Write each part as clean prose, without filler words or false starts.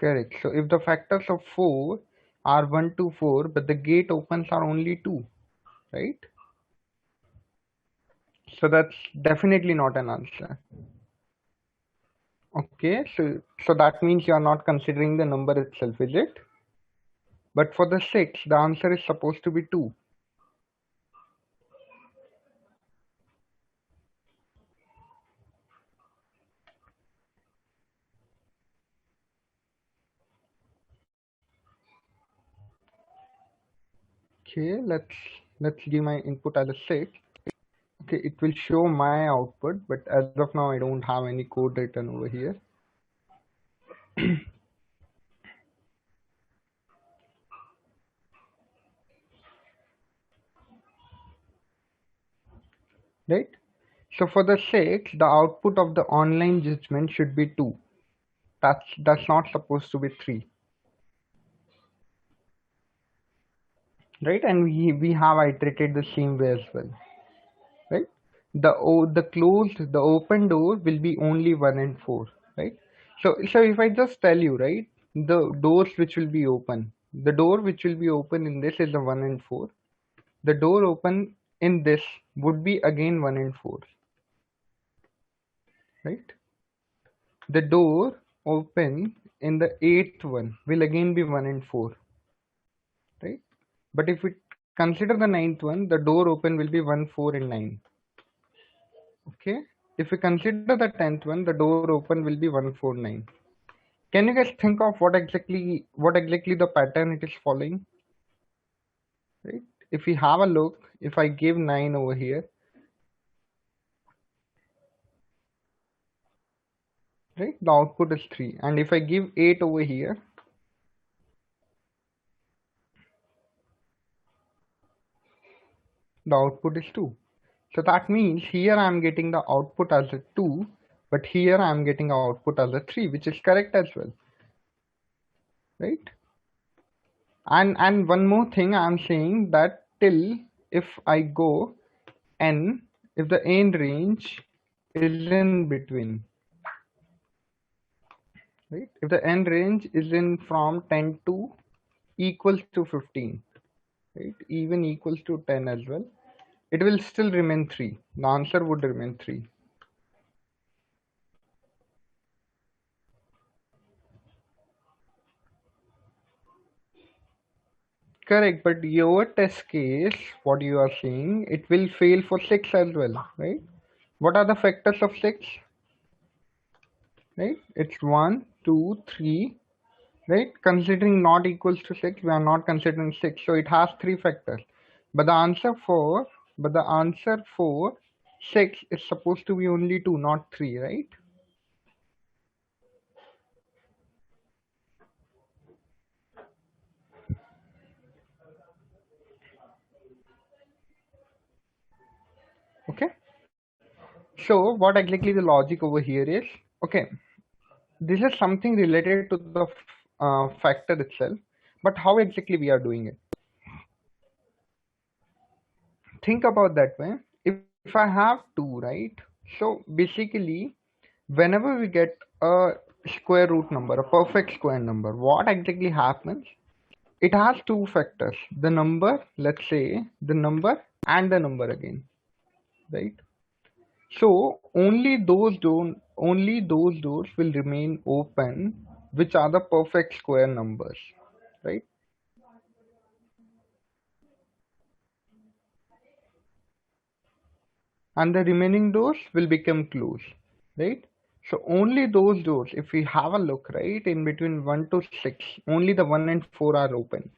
Correct. So if the factors of 4 are 1 to 4, but the gate opens are only 2, right? So that's definitely not an answer. Okay, so that means you are not considering the number itself, is it? But for the 6, the answer is supposed to be 2. Okay, let's give my input as a 6. Okay, it will show my output, but as of now I don't have any code written over here. Right? So for the 6, the output of the online judgment should be 2. That's not supposed to be 3. Right? And we have iterated the same way as well. Right? The open door will be only 1 and 4. Right? So if I just tell you, right, the doors which will be open, the door which will be open in this is the 1 and 4. The door open in this would be again 1 and 4. Right? The door open in the 8th one will again be 1 and 4. Right? But if we consider the 9th one, the door open will be 1, 4 and 9. Okay. If we consider the 10th one, the door open will be 1, 4, 9. Can you guys think of what exactly the pattern it is following? Right? If we have a look, if I give 9 over here, right, the output is 3. And if I give 8 over here, the output is 2. So that means here I am getting the output as a 2, but here I am getting output as a 3, which is correct as well. Right? And one more thing I'm saying that till if I go n, if the n range is in between, right? If the n range is in from 10 to equals to 15, right? Even equals to 10 as well, it will still remain 3. The answer would remain 3. Correct, but your test case, what you are saying, it will fail for 6 as well, right? What are the factors of 6? Right? It's 1, 2, 3, right? Considering not equals to 6, we are not considering 6. So it has 3 factors. But the answer for 6 is supposed to be only 2, not 3, right? Okay. So what exactly the logic over here is, okay, this is something related to the factor itself, but how exactly we are doing it? Think about that way. If I have 2, right? So basically, whenever we get a square root number, a perfect square number, what exactly happens? It has 2 factors, the number, let's say the number and the number again, right? So only those doors will remain open which are the perfect square numbers, right? And the remaining doors will become closed, right? So only those doors, if we have a look, right, in between 1 to 6, only the 1 and 4 are open.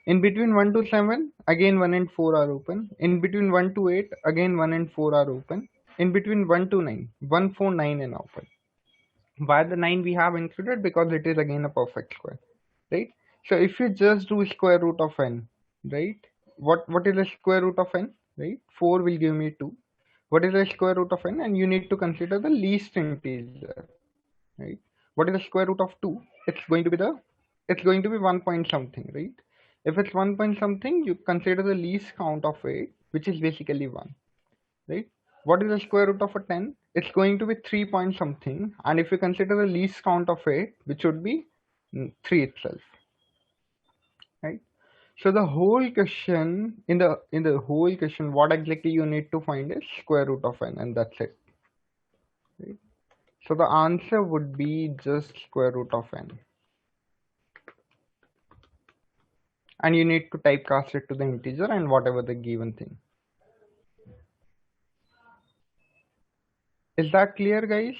In between 1 to 7, again 1 and 4 are open. In between 1 to 8, again 1 and 4 are open. In between 1 to 9, 1, 4, 9 and open. Why the 9 we have included? Because it is again a perfect square, right? So if you just do square root of n, right? What is the square root of n, right? 4 will give me 2. What is the square root of n? And you need to consider the least integer, right? What is the square root of 2? It's going to be 1 point something, right? If it's 1 point something, you consider the least count of it, which is basically 1, right? What is the square root of a 10? It's going to be 3 point something. And if you consider the least count of it, which would be 3 itself, right? So the whole question in the whole question, what exactly you need to find is square root of n, and that's it. Right? So the answer would be just square root of n, and you need to typecast it to the integer and whatever the given thing. Is that clear, guys?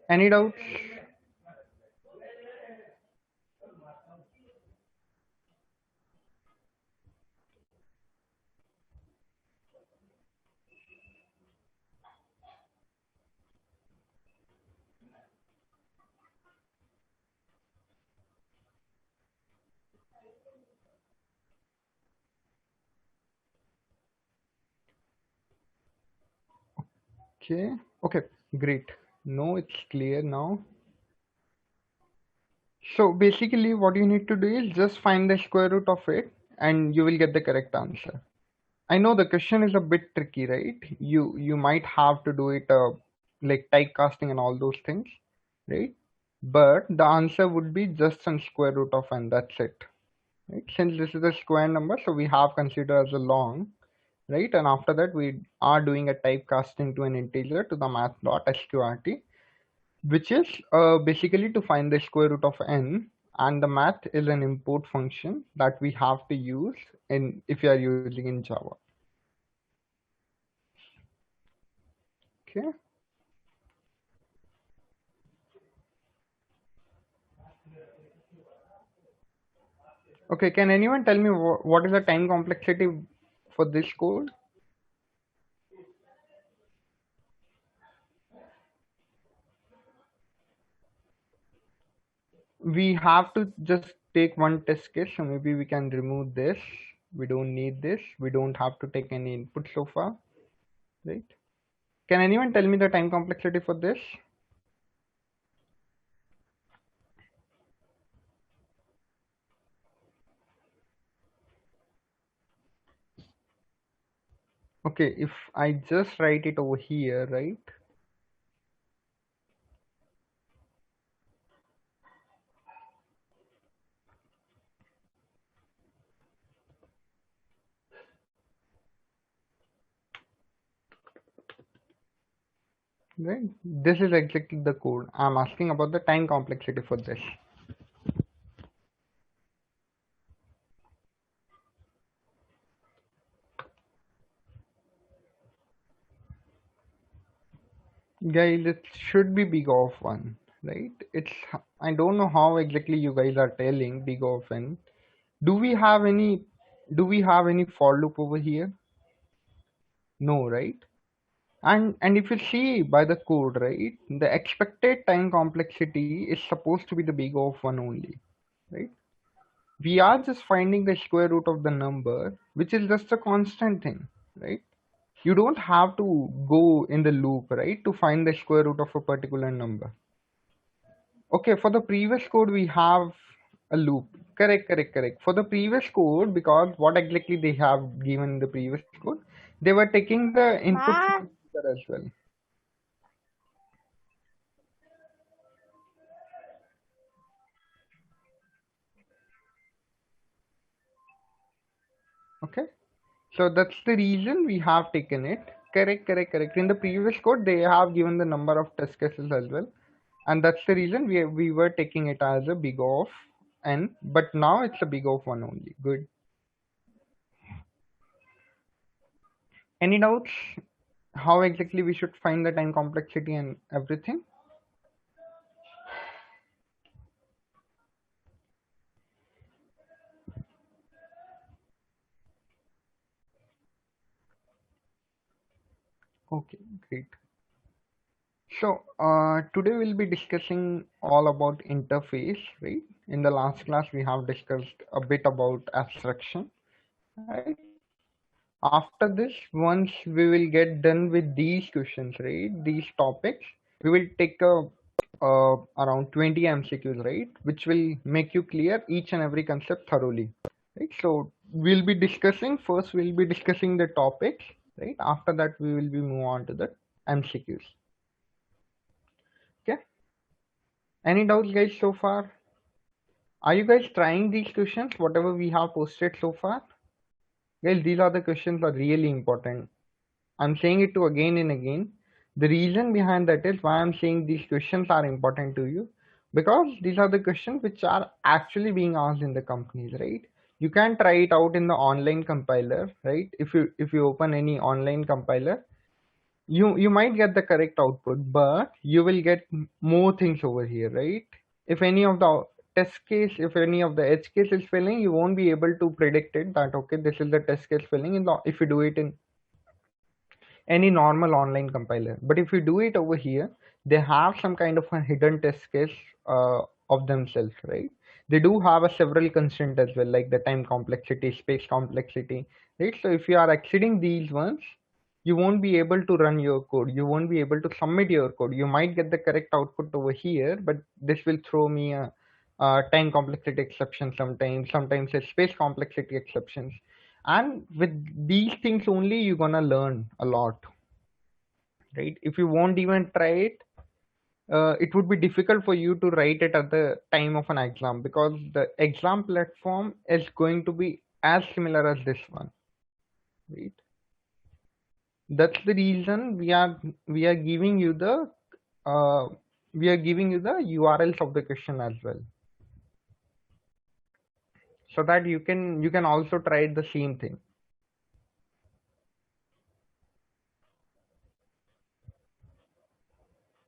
Any doubts? Okay. Okay. Great. No, it's clear now. So basically, what you need to do is just find the square root of it, and you will get the correct answer. I know the question is a bit tricky, right? You might have to do it like typecasting and all those things, right? But the answer would be just some square root of n. That's it, right? Since this is a square number, so we have considered as a long, right? And after that, we are doing a typecasting to an integer to the math.sqrt, which is basically to find the square root of n, and the math is an import function that we have to use in if you are using in Java. Okay. Okay, can anyone tell me what is the time complexity for this code? We have to just take one test case, so maybe we can remove this. We don't need this. We don't have to take any input so far, right? Can anyone tell me the time complexity for this? Okay, if I just write it over here, right? Right, this is exactly the code. I'm asking about the time complexity for this. Guys, it should be big of 1, right? It's, I don't know how exactly you guys are telling big of n. Do we have any for loop over here? No, right? And if you see by the code, right, the expected time complexity is supposed to be the big of 1 only, right? We are just finding the square root of the number, which is just a constant thing, right? You don't have to go in the loop, right, to find the square root of a particular number. Okay, for the previous code, we have a loop. Correct, correct, correct. For the previous code, because what exactly they have given in the previous code, they were taking the input from the user as well. Okay, so that's the reason we have taken it. Correct, correct, correct. In the previous code, they have given the number of test cases as well, and that's the reason we were taking it as a big of n, but now it's a big of 1 only. Good. Any doubts how exactly we should find the time complexity and everything? Okay, great. So today we'll be discussing all about interface, right? In the last class we have discussed a bit about abstraction, right? After this, once we will get done with these questions, right, these topics, we will take a around 20 MCQs, right, which will make you clear each and every concept thoroughly, right? So we'll be discussing first. We'll be discussing the topics, right? After that, we will be move on to the MCQs. Okay. Any doubts, guys, so far? Are you guys trying these questions, whatever we have posted so far? Guys, these are the questions are really important. I'm saying it to again and again. The reason behind that is why I'm saying these questions are important to you, because these are the questions which are actually being asked in the companies, right? You can try it out in the online compiler, right? If you open any online compiler, you might get the correct output, but you will get more things over here, right? If any of the test case, if any of the edge case is failing, you won't be able to predict it that okay, this is the test case failing in the, if you do it in any normal online compiler. But if you do it over here, they have some kind of a hidden test case of themselves, right? They do have a several constraints as well, like the time complexity, space complexity, right? So if you are exceeding these ones, you won't be able to run your code. You won't be able to submit your code. You might get the correct output over here, but this will throw me a time complexity exception sometimes a space complexity exceptions. And with these things only, you're gonna learn a lot, right? If you won't even try it, it would be difficult for you to write it at the time of an exam, because the exam platform is going to be as similar as this one, right? That's the reason we are giving you the uh, we are giving you the URLs of the question as well, so that you can also try the same thing,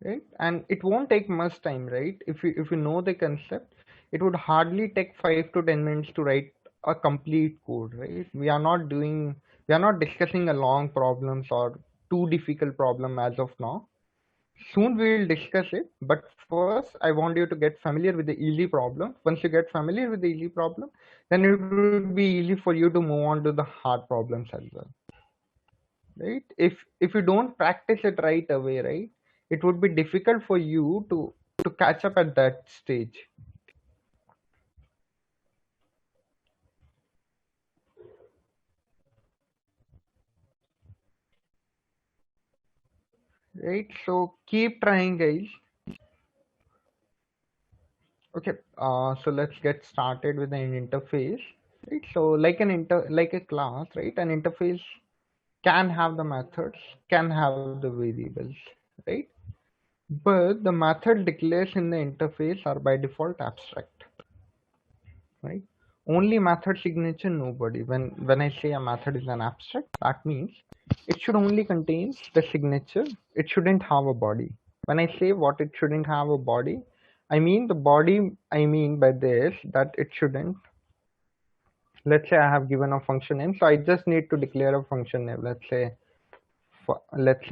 right? And it won't take much time, right? If you know the concept, it would hardly take 5 to 10 minutes to write a complete code, right? We are not discussing a long problems or too difficult problem as of now. Soon we will discuss it, but first I want you to get familiar with the easy problem. Once you get familiar with the easy problem, then it will be easy for you to move on to the hard problems as well, right? If you don't practice it right away, right, it would be difficult for you to catch up at that stage, right? So keep trying, guys. Okay, so let's get started with an interface, right? So like a class, right? An interface can have the methods, can have the variables, right? But the method declares in the interface are by default abstract, right? Only method signature, nobody. When I say a method is an abstract, that means it should only contains the signature. It shouldn't have a body. When I say what it shouldn't have a body, I mean the body. I mean by this that it shouldn't. Let's say I have given a function name, so I just need to declare a function name. Let's say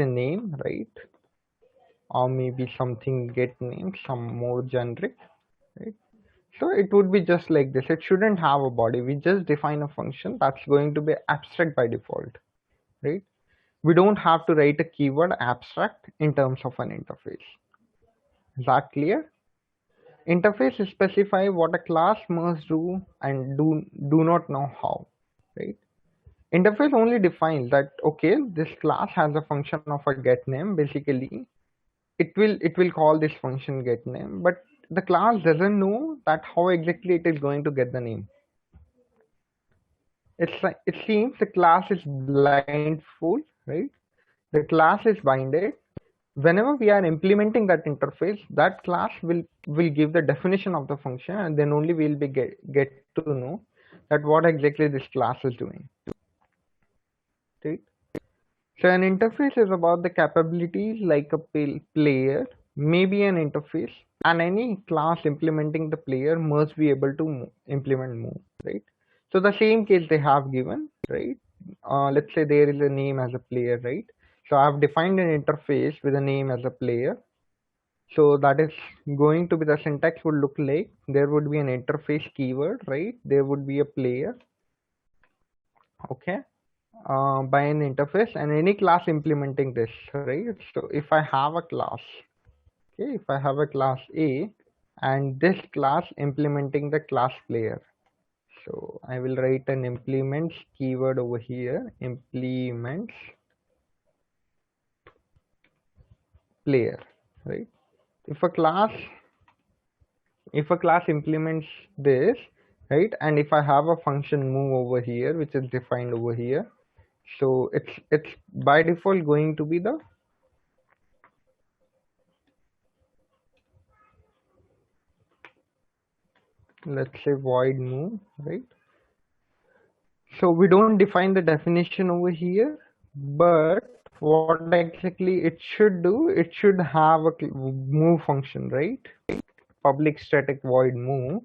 name, right? Or maybe something get name, some more generic, right? So it would be just like this. It shouldn't have a body. We just define a function that's going to be abstract by default, right? We don't have to write a keyword abstract in terms of an interface. Is that clear? Interface specify what a class must do and do not know how, right? Interface only defines that okay, this class has a function of a get name. Basically, it will call this function get name, but the class doesn't know that how exactly it is going to get the name. It's like it seems the class is blindfold, right? The class is binded. Whenever we are implementing that interface, that class will give the definition of the function, and then only we'll be get to know that what exactly this class is doing, right? So an interface is about the capabilities like a player, maybe an interface, and any class implementing the player must be able to implement move, right? So the same case they have given, right? Let's say there is a name as a player, right? So I've defined an interface with a name as a player. So that is going to be the syntax would look like there would be an interface keyword, right? There would be a player, okay? By an interface and any class implementing this, right? So if I have a class, okay, if I have a class A and this class implementing the class player, so I will write an implements keyword over here, implements, player, right? If a class implements this, right, and if I have a function move over here which is defined over here, so it's by default going to be the, let's say, void move, right? So we don't define the definition over here, but what exactly it should do, it should have a move function, right? Public static void move,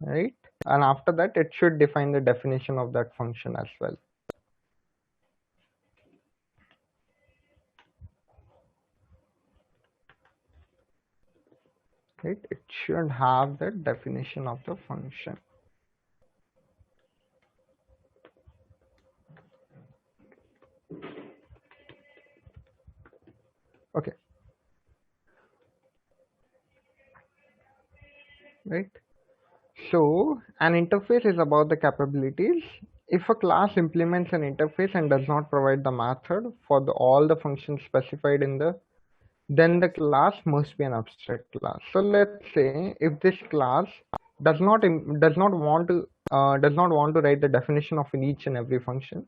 right? And after that, it should define the definition of that function as well, right? It should have the definition of the function. Okay, right? So an interface is about the capabilities. If a class implements an interface and does not provide the method for all the functions specified in the, then the class must be an abstract class. So let's say if this class does not want to write the definition of each and every function,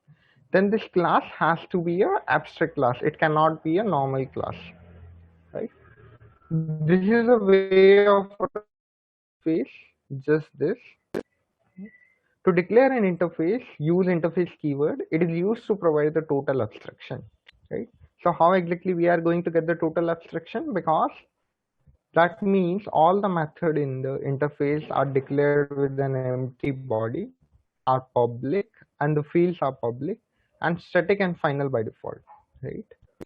then this class has to be a abstract class. It cannot be a normal class, right? This is a way of face, just this. To declare an interface, use interface keyword. It is used to provide the total abstraction, right? So how exactly we are going to get the total abstraction? Because that means all the method in the interface are declared with an empty body, are public, and the fields are public, and static and final by default, right?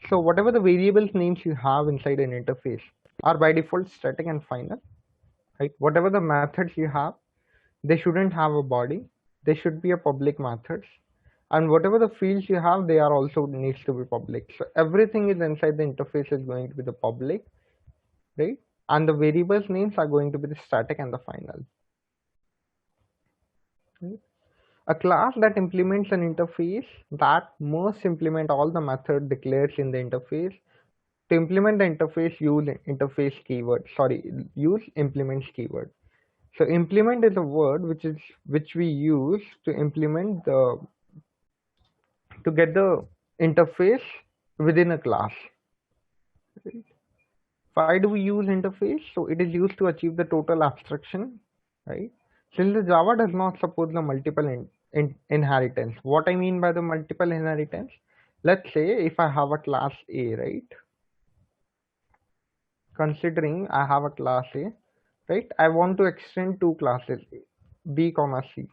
So whatever the variables names you have inside an interface are by default static and final, right? Whatever the methods you have, they shouldn't have a body. They should be a public methods. And whatever the fields you have, they are also needs to be public. So everything is inside the interface is going to be the public, right? And the variables names are going to be the static and the final. Right? A class that implements an interface that must implement all the method declared in the interface. To implement the interface, use interface keyword. Sorry, use implements keyword. So implement is a word which we use to implement the, to get the interface within a class. Right? Why do we use interface? So it is used to achieve the total abstraction, right? Since the Java does not support the multiple inheritance. What I mean by the multiple inheritance, let's say if I have a class A, right? Considering I have a class A, right? I want to extend two classes, B comma C,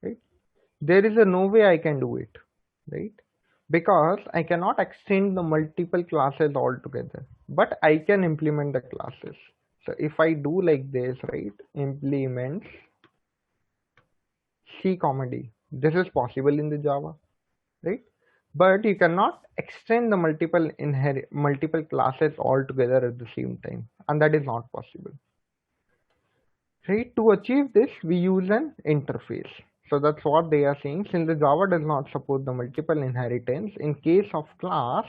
right? There is a no way I can do it, right? Because I cannot extend the multiple classes altogether, but I can implement the classes. So if I do like this, right, implements C comma D, this is possible in the Java, right? But you cannot extend the multiple classes altogether at the same time, and that is not possible. Right? To achieve this, we use an interface. So that's what they are saying. Since the Java does not support the multiple inheritance in case of class,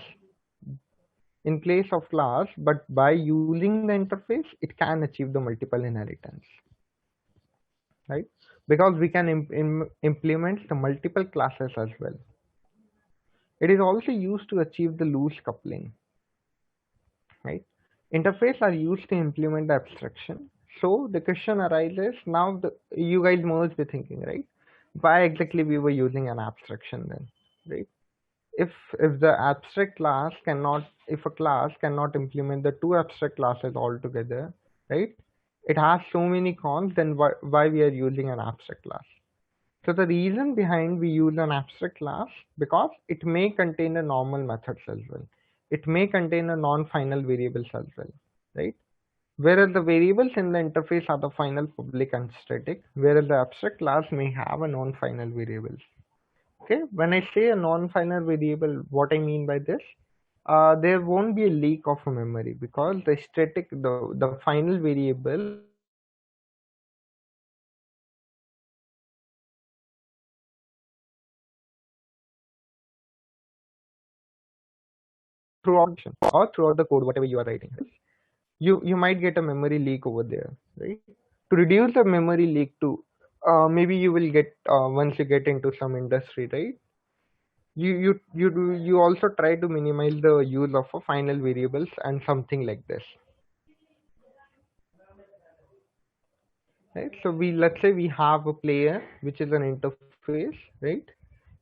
but by using the interface, it can achieve the multiple inheritance, right? Because we can implement the multiple classes as well. It is also used to achieve the loose coupling, right? Interface are used to implement the abstraction. So the question arises now, you guys must be thinking, right? Why exactly we were using an abstraction then, right? If the abstract class cannot, if a class cannot implement the two abstract classes altogether, right? It has so many cons, then why we are using an abstract class? So the reason behind we use an abstract class, because it may contain a normal methods as well. It may contain a non-final variables as well, right? Whereas the variables in the interface are the final, public, and static, whereas the abstract class may have a non-final variables. Okay, when I say a non-final variable, what I mean by this, there won't be a leak of a memory because the final variable throughout or throughout the code, whatever you are writing, right? You might get a memory leak over there, right? To reduce the memory leak to maybe you will get once you get into some industry, right? You also try to minimize the use of a final variables and something like this, right? So we, let's say we have a player which is an interface, right?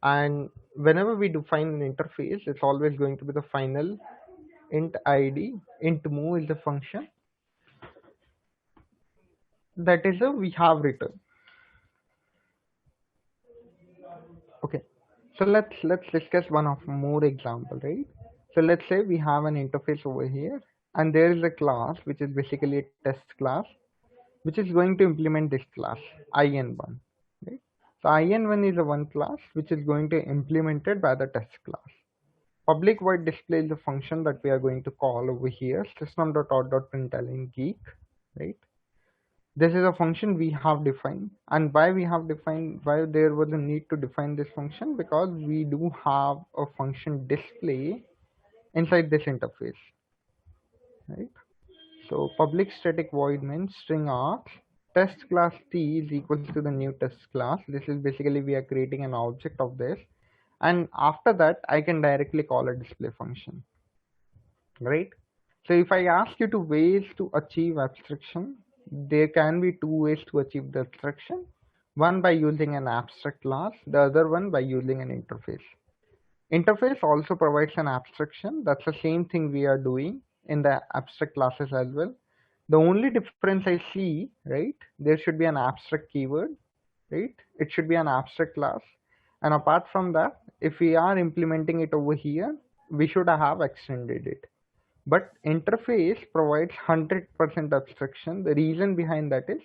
And whenever we define an interface, it's always going to be the final int id. Int move is the function that is a we have written. Okay, so let's discuss one of more example, right? So let's say we have an interface over here, and there is a class which is basically a test class, which is going to implement this class in1, right? So in1 is a one class which is going to implemented by the test class. Public void display is the function that we are going to call over here, system.out.println geek, right? This is a function we have defined. And why we have defined, why there was a need to define this function? Because we do have a function display inside this interface, right? So public static void means string args test class t is equals to the new test class. This is basically we are creating an object of this, and after that I can directly call a display function, right? So if I ask you to ways to achieve abstraction, there can be two ways to achieve the abstraction. One by using an abstract class, the other one by using an interface. Interface also provides an abstraction. That's the same thing we are doing in the abstract classes as well. The only difference I see, right, there should be an abstract keyword, right? It should be an abstract class. And apart from that, if we are implementing it over here, we should have extended it. But interface provides 100% abstraction. The reason behind that is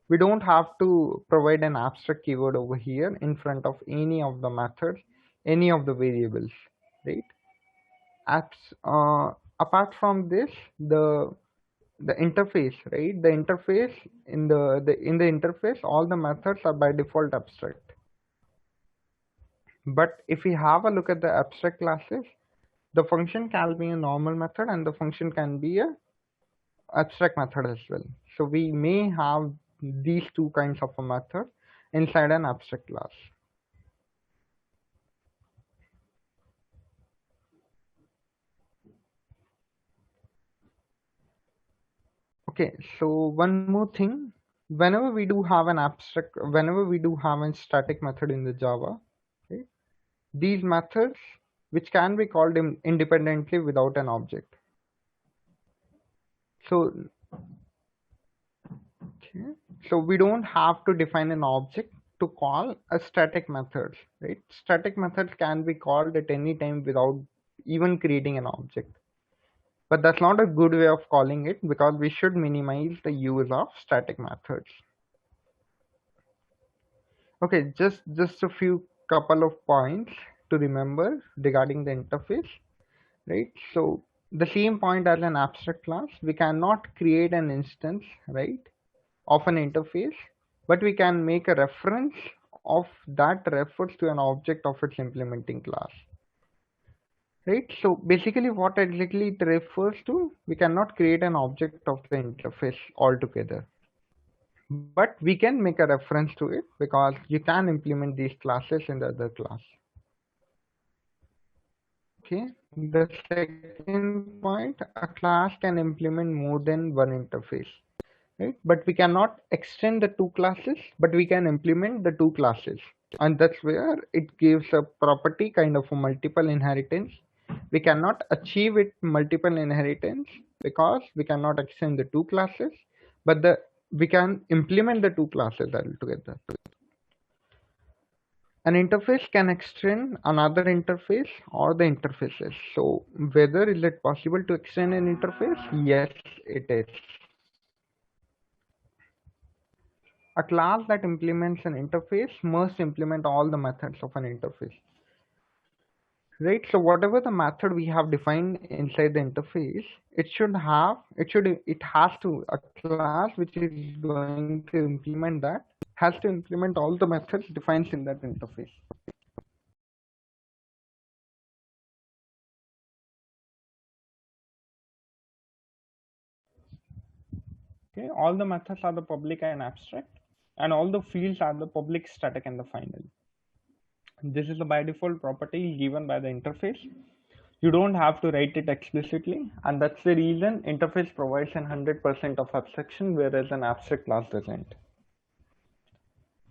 we don't have to provide an abstract keyword over here in front of any of the methods, any of the variables, right? Apart from this, the interface, right? The interface in the interface, all the methods are by default abstract. But if we have a look at the abstract classes, the function can be a normal method and the function can be a abstract method as well. So we may have these two kinds of a method inside an abstract class. Okay, so one more thing, whenever we do have a static method in the Java, okay, these methods which can be called independently without an object. So okay, so we don't have to define an object to call a static methods, right? Static methods can be called at any time without even creating an object. But that's not a good way of calling it, because we should minimize the use of static methods. Okay, just a few couple of points to remember regarding the interface, right? So the same point as an abstract class, we cannot create an instance, right, of an interface, but we can make a reference of that refers to an object of its implementing class, right? So basically what exactly it refers to, we cannot create an object of the interface altogether, but we can make a reference to it because you can implement these classes in the other class. Okay, the second point, a class can implement more than one interface, right? But we cannot extend the two classes, but we can implement the two classes, and that's where it gives a property kind of a multiple inheritance. We cannot achieve it multiple inheritance because we cannot extend the two classes, but we can implement the two classes altogether. An interface can extend another interface or the interfaces. So whether is it possible to extend an interface? Yes, it is. A class that implements an interface must implement all the methods of an interface. Right, so whatever the method we have defined inside the interface, it has to, a class which is going to implement that has to implement all the methods defined in that interface. Okay, all the methods are the public and abstract, and all the fields are the public, static, and the final. This is the by default property given by the interface. You don't have to write it explicitly, and that's the reason interface provides an 100% of abstraction, whereas an abstract class doesn't.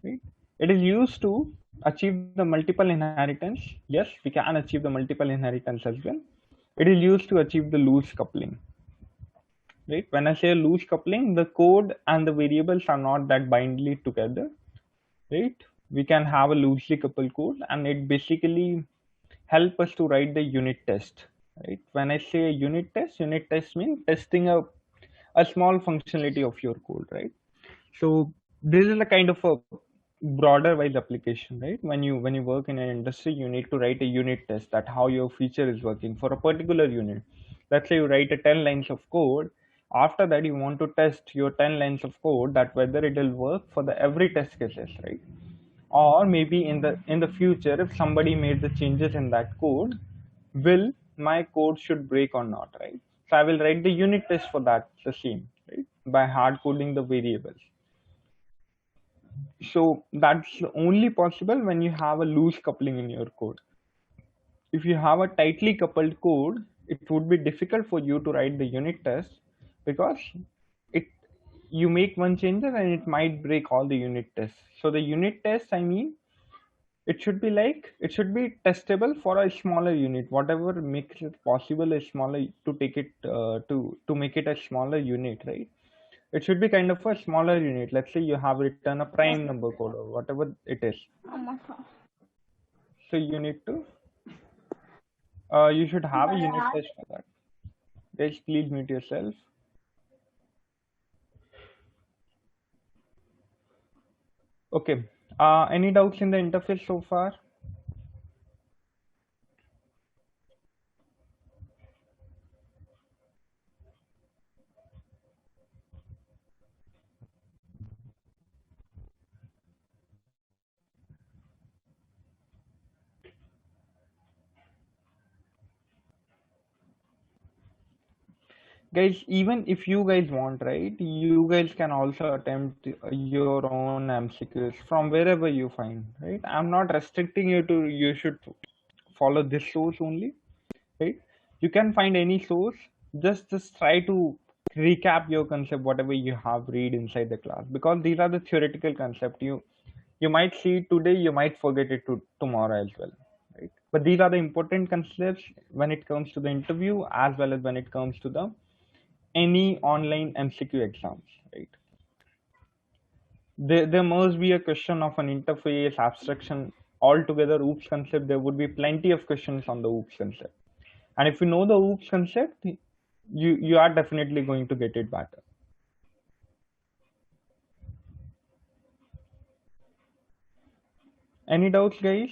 Right? It is used to achieve the multiple inheritance. Yes, we can achieve the multiple inheritance as well. It is used to achieve the loose coupling. Right? When I say loose coupling, the code and the variables are not that bindly together. Right? We can have a loosely coupled code, and it basically help us to write the unit test. Right? When I say unit test means testing a small functionality of your code, right? So this is a kind of a broader wise application, right? When you work in an industry, you need to write a unit test that how your feature is working for a particular unit. Let's say you write a 10 lines of code. After that, you want to test your 10 lines of code that whether it will work for the every test cases, right? Or maybe in the future, if somebody made the changes in that code, will my code should break or not, right? So I will write the unit test for that the same, right? By hard coding the variables. So that's only possible when you have a loose coupling in your code. If you have a tightly coupled code, it would be difficult for you to write the unit test, because it you make one changes and it might break all the unit tests. So the unit test, I mean, it should be testable for a smaller unit, whatever makes it possible a smaller to take it to make it a smaller unit, right? It should be kind of a smaller unit. Let's say you have written a prime number code or whatever it is. So you need to you should have a unit test for that. Guys, please mute yourself. Okay. Any doubts in the interface so far? Guys, even if you guys want, right, you guys can also attempt your own MCQs from wherever you find, right? I'm not restricting you to you should follow this source only, right? You can find any source. Just try to recap your concept whatever you have read inside the class, because these are the theoretical concept. You might see it today, you might forget it tomorrow as well, right? But these are the important concepts when it comes to the interview, as well as when it comes to the any online MCQ exams, right? There must be a question of an interface abstraction altogether. OOPS concept, there would be plenty of questions on the OOPS concept, and if you know the OOPS concept, you are definitely going to get it better. Any doubts, guys?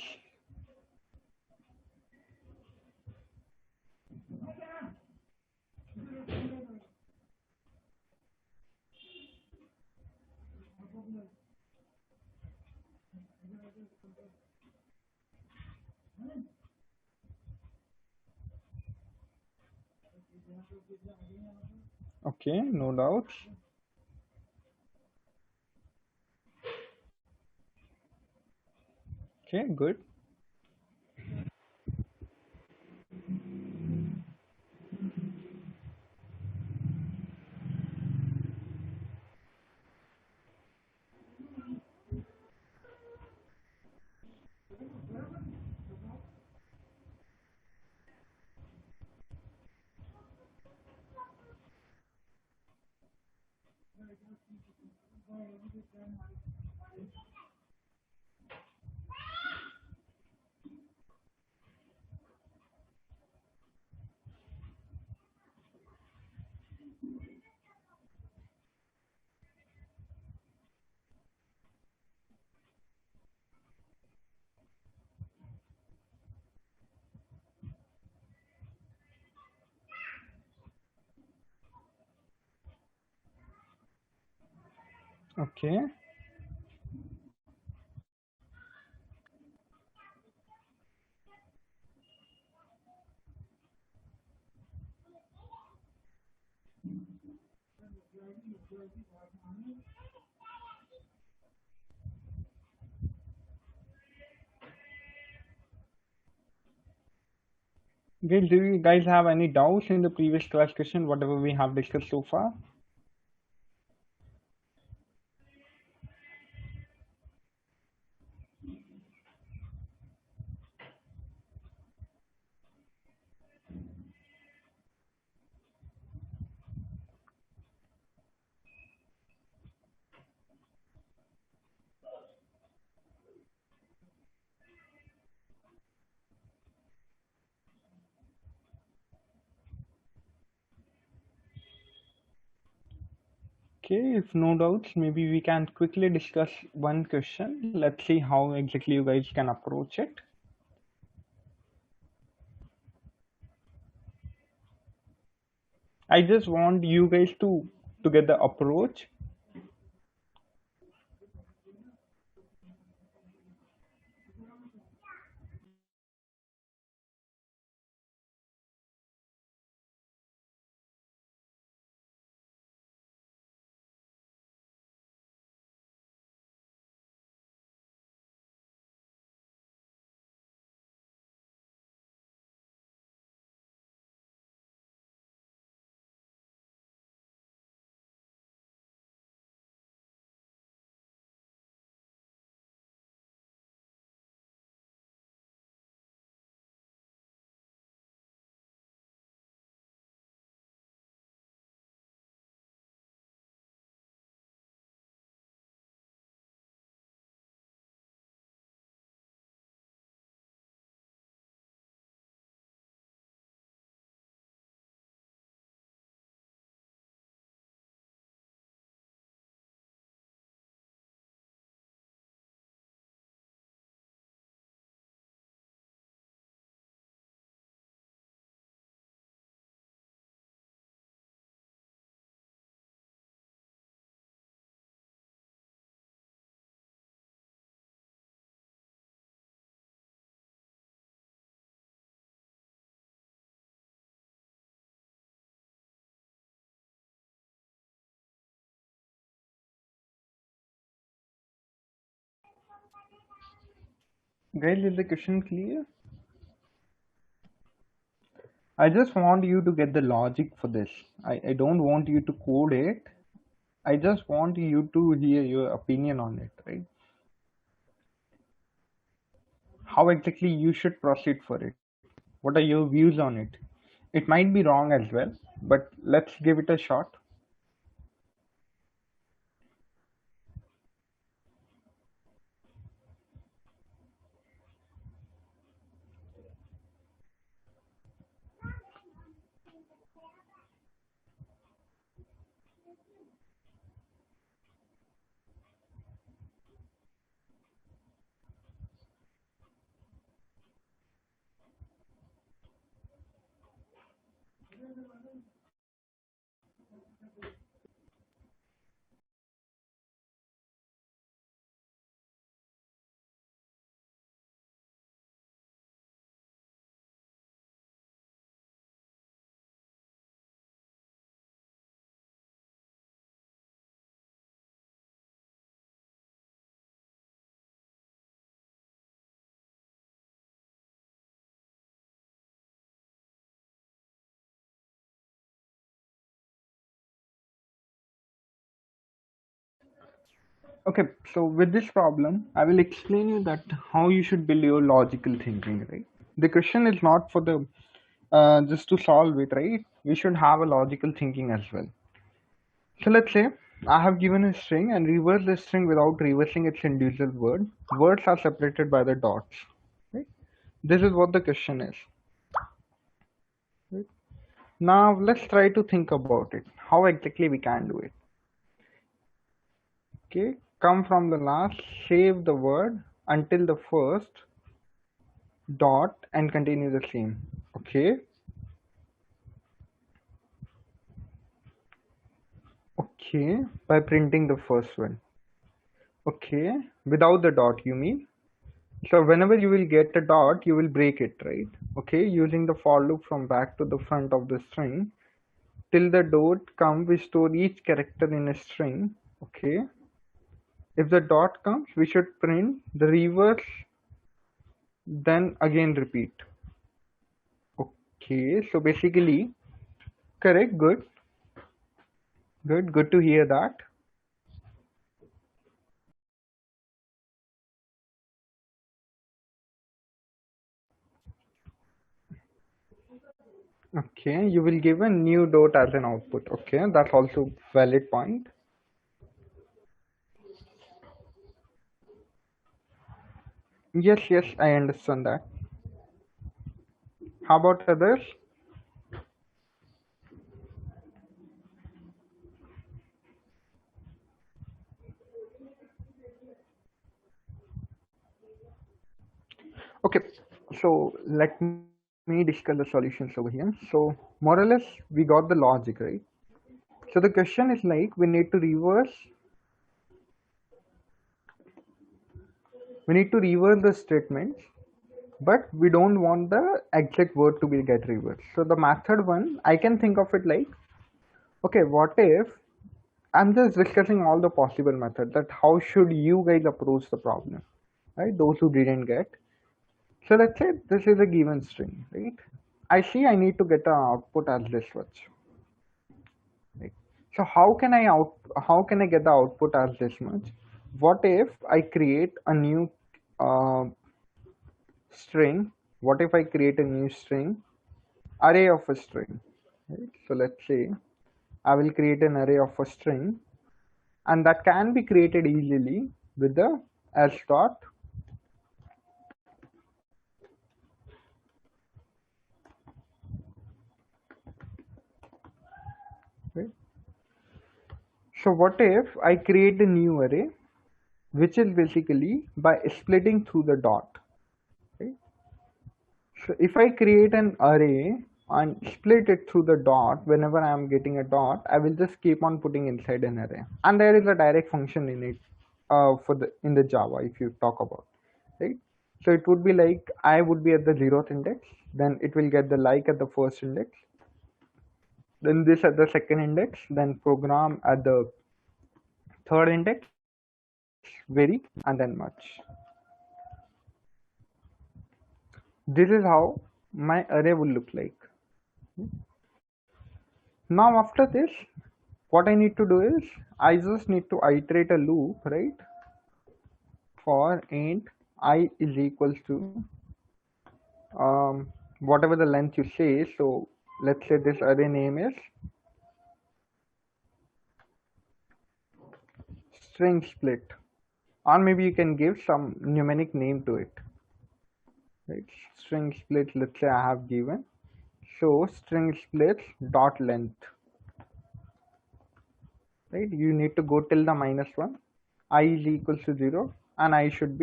Okay, no doubts. Okay, good. Okay. Guys, do you guys have any doubts in the previous class question, whatever we have discussed so far? Okay, if no doubts, maybe we can quickly discuss one question. Let's see how exactly you guys can approach it. I just want you guys to get the approach. Guys, is the question clear? I just want you to get the logic for this. I don't want you to code it. I just want you to hear your opinion on it, right? How exactly you should proceed for it. What are your views on it? It might be wrong as well, but let's give it a shot. Okay, so with this problem, I will explain you that how you should build your logical thinking, right? The question is not for the just to solve it, right? We should have a logical thinking as well. So let's say I have given a string and reverse the string without reversing its individual word. Words are separated by the dots, right? This is what the question is. Right? Now let's try to think about it. How exactly we can do it? Okay, come from the last, save the word until the first dot and continue the same. Okay, okay, by printing the first one. Okay, without the dot, you mean? So whenever you will get a dot, you will break it, right? Okay, using the for loop from back to the front of the string. till the dot come, we store each character in a string. Okay. If the dot comes, we should print the reverse, then again repeat. Okay, so basically, correct, good to hear that. Okay, you will give a new dot as an output. Okay, that's also valid point. Yes, I understand that. How about others? Okay, so let me discuss the solutions over here. So more or less, we got the logic, right? So the question is like we need to reverse the statements, but we don't want the exact word to be get reversed. So the method one, I can think of it like, okay, what if I'm just discussing all the possible methods that how should you guys approach the problem, right? Those who didn't get. So let's say this is a given string, right? I see I need to get an output as this much, right? So how can I get the output as this much? What if I create a new uh, string? What if I create a new string array of a string, right? So let's say I will create an array of a string, and that can be created easily with the s dot, right? So what if I create a new array, which is basically by splitting through the dot, right? So if I create an array and split it through the dot, whenever I am getting a dot, I will just keep on putting inside an array, and there is a direct function in it for the in the Java if you talk about, right? So it would be like I would be at the 0th index, then it will get the like at the first index, then this at the second index, then program at the third index, vary, and then merge. This is how my array will look like. Now after this, what I need to do is I just need to iterate a loop, right? For int I is equals to whatever the length you say. So let's say this array name is string split, or maybe you can give some mnemonic name to it, right? String split, let's say I have given, so string split dot length, right? You need to go till the -1, I is equals to 0, and I should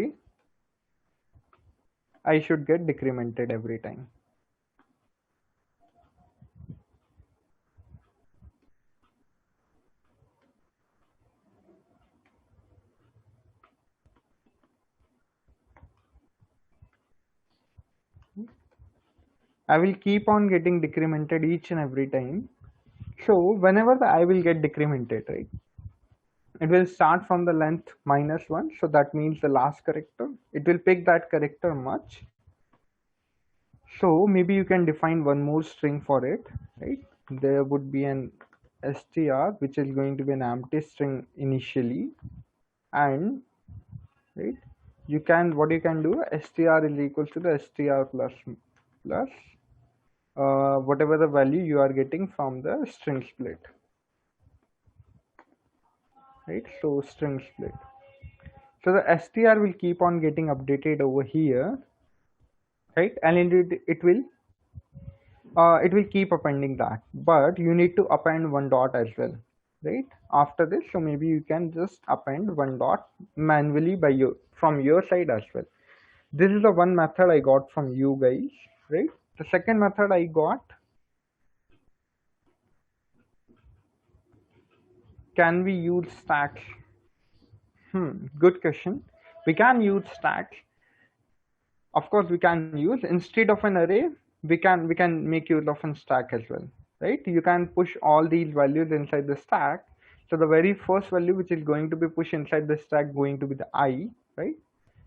get decremented every time. I will keep on getting decremented each and every time. So whenever the I will get decremented, right, it will start from the length -1. So that means the last character. It will pick that character much. So maybe you can define one more string for it, right? There would be an str, which is going to be an empty string initially, and right, you can what you can do, str is equals to the str plus whatever the value you are getting from the string split, right? So string split, so the str will keep on getting updated over here, right? And it will keep appending that, but you need to append one dot as well, right, after this. So maybe you can just append one dot manually by you from your side as well. This is the one method I got from you guys, right? The second method I got, can we use stacks? Good question. We can use stacks. Of course, we can use, instead of an array, we can make use of a stack as well. right? You can push all these values inside the stack. So the very first value which is going to be pushed inside the stack going to be the I, right?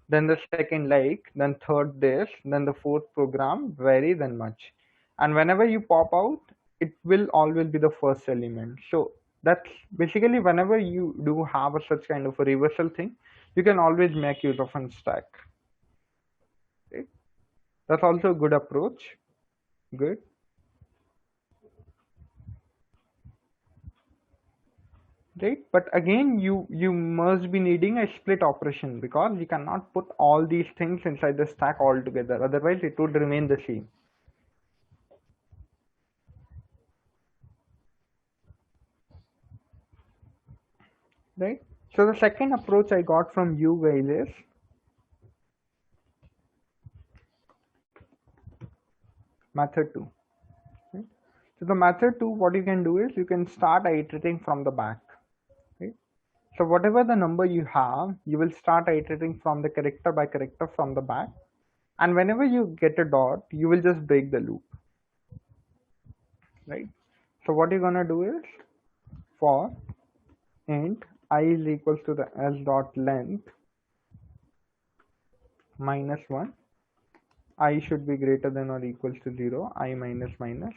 Then the second like, then third this, then the fourth program, very, then much. And whenever you pop out, it will always be the first element. So that's basically whenever you do have a such kind of a reversal thing, you can always make use of a stack. Right? That's also a good approach. Good. Right, but again you must be needing a split operation because you cannot put all these things inside the stack all together, otherwise it would remain the same. Right, so the second approach I got from you guys is method 2. Right? So the method 2, what you can do is you can start iterating from the back. Right? So whatever the number you have, you will start iterating from the character by character from the back, and whenever you get a dot you will just break the loop. Right, so what you're gonna do is for int I is equals to the s dot length minus 1, I should be greater than or equals to 0, I minus minus,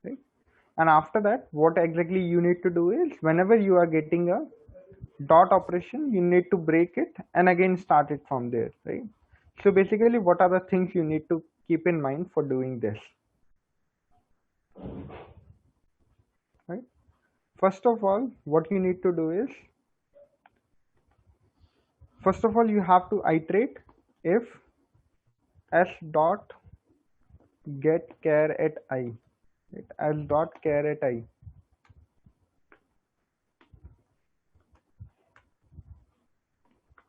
right? And after that, what exactly you need to do is whenever you are getting a dot operation, you need to break it and again start it from there, right? So basically, what are the things you need to keep in mind for doing this, right? First of all, what you need to do is, first of all, you have to iterate if s dot get char at I, right? S dot char at I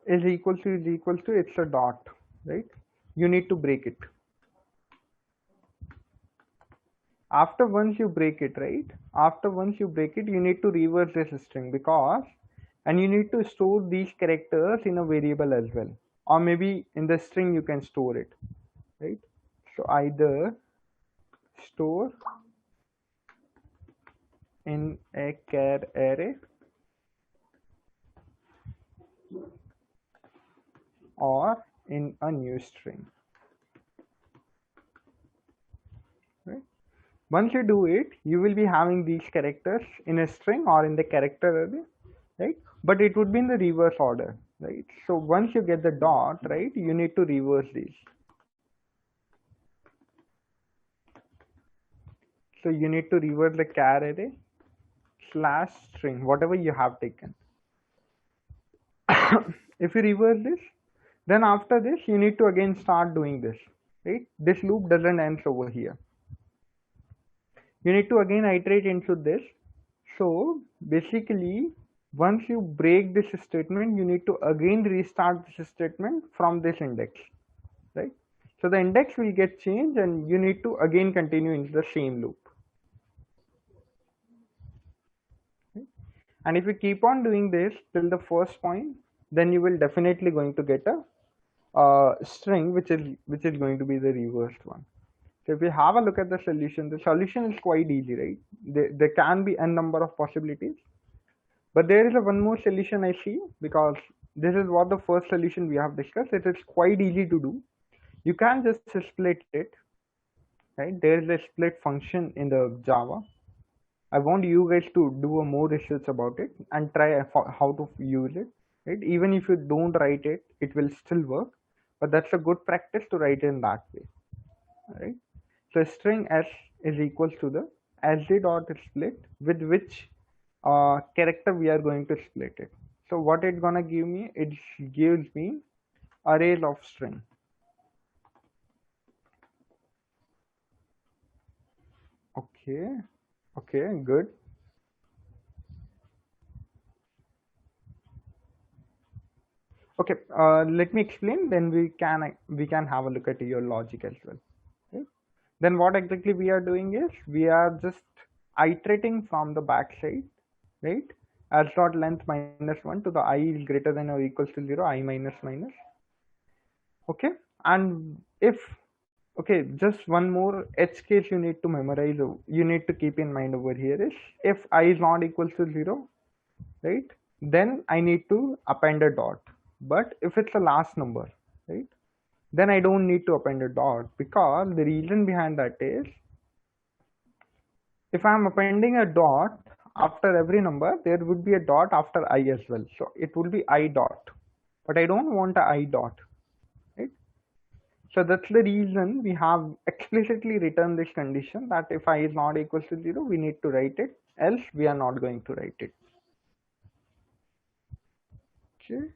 is equal to it's a dot, right? You need to break it. After once you break it, right? After once you break it, you need to reverse this string because, and you need to store these characters in a variable as well, or maybe in the string you can store it, right? So either store in a char array or in a new string, right? Once you do it, you will be having these characters in a string or in the character array, right? But it would be in the reverse order, right? So once you get the dot, right, you need to reverse these. So you need to reverse the char array slash string, whatever you have taken. If you reverse this, then after this, you need to again start doing this, right? This loop doesn't end over here. You need to again iterate into this. So basically, once you break this statement, you need to again restart this statement from this index, right? So the index will get changed and you need to again continue in the same loop. Okay? And if you keep on doing this till the first point, then you will definitely going to get a string which is going to be the reversed one. So if we have a look at the solution is quite easy, right? There can be n number of possibilities, but there is a one more solution I see, because this is what the first solution we have discussed. It is quite easy to do. You can just split it, right? There is a split function in the Java. I want you guys to do a more research about it and try how to use it, right? Even if you don't write it, it will still work, but that's a good practice to write in that way, right? So string s is equals to the sd dot split with which character we are going to split it. So what it's gonna give me? It gives me arrays of string. Okay, okay, good. Okay, let me explain. Then we can have a look at your logic as well. Okay? Then what exactly we are doing is we are just iterating from the backside, right? S dot length minus 1 to the I is greater than or equals to 0, I minus minus. Okay, and if Okay, just one more edge case you need to memorize, you need to keep in mind over here is, if I is not equals to 0, right, then I need to append a dot. But if it's a last number, right, then I don't need to append a dot, because the reason behind that is, if I'm appending a dot after every number, there would be a dot after I as well. So it will be I dot, but I don't want a I dot, right? So that's the reason we have explicitly written this condition that if I is not equal to 0, we need to write it, else we are not going to write it. Okay.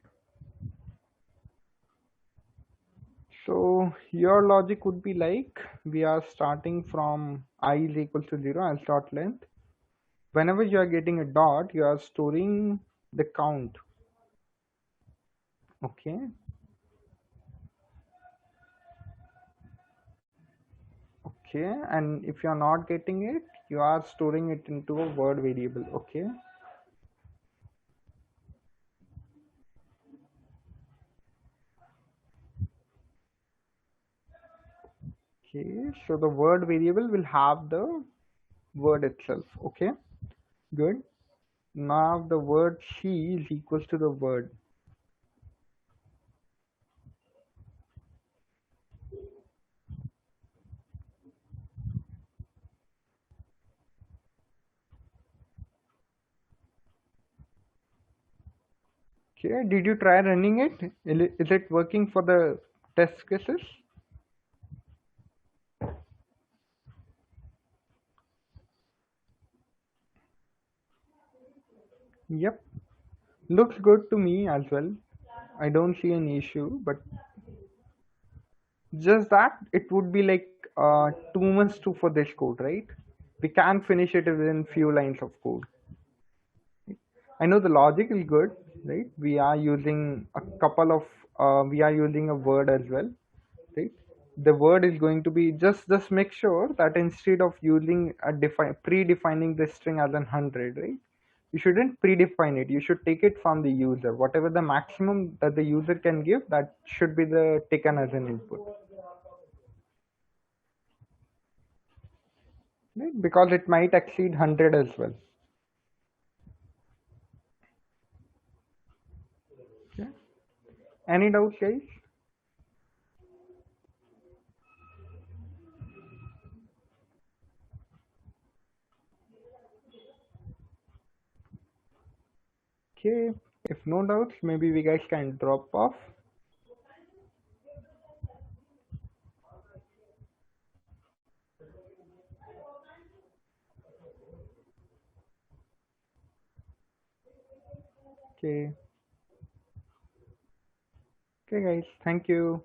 So your logic would be like, we are starting from I is equal to 0 as dot length. Whenever you are getting a dot, you are storing the count. Okay. Okay, and if you are not getting it, you are storing it into a word variable. Okay. Okay, so the word variable will have the word itself. Okay, good. Now the word C is equals to the word. Okay, did you try running it? Is it working for the test cases? Yep, looks good to me as well. I don't see any issue, but just that it would be like 2 months to for this code, right? We can finish it within few lines of code. I know the logic is good, right? We are using a couple of we are using a word as well, right? The word is going to be just make sure that instead of using a predefining the string as 100, right? You shouldn't predefine it. You should take it from the user. Whatever the maximum that the user can give, that should be the taken as an input, right? Because it might exceed 100 as well. Okay. Any doubts, guys? Okay. If no doubts, maybe we guys can drop off. Okay. Okay, guys. Thank you.